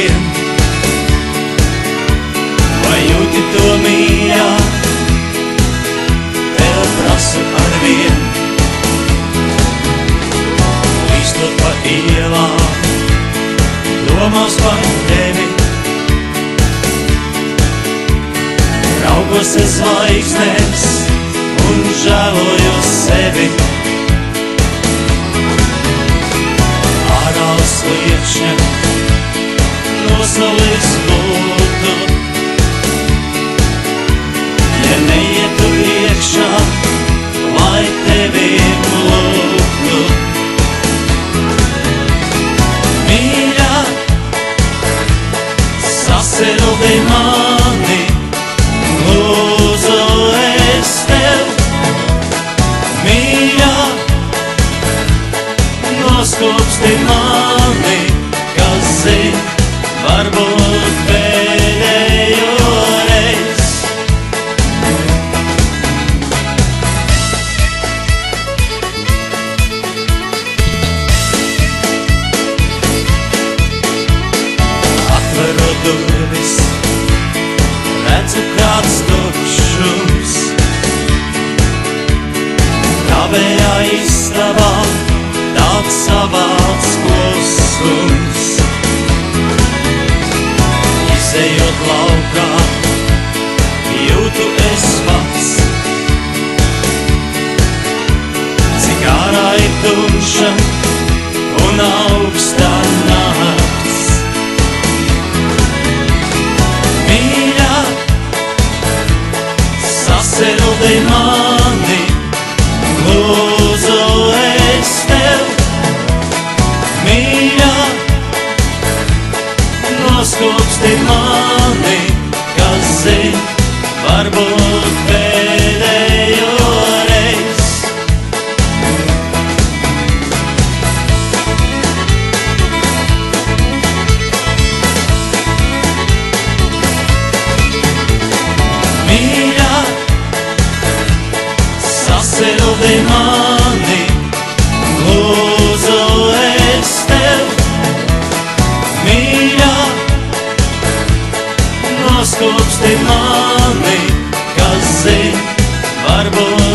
vien. Vai jūti to mīļā, tev prasu ar vien. Līstot pa ielām, domās par tevi. Raugos es zvaigznēs un žēlojos sevi. Ārā sliekšņa nosalis būtu, ja neietu iekšā, lai tevi lūgtu. Mīļā, sasildi mani, lūdzu es tev. Mīļā, noskūpsti mani, kas zin, varbūt pēdējo reiz. Atveru durvis, redzu kāds tukšums. Tavējā istabā tāds savāds klusums. Izejot laukā, jūtu es pats, cik ārā ir tumša un augstā nakts. Mīļā, sasildi mani, lūdzu es tev. Mīļā, noskūpsti mani, kas zin, varbūt pēdējo reiz. Mīļā, sasildi mani, lūdzu es tev. Mīļā, noskūpsti mani, kas zin, varbūt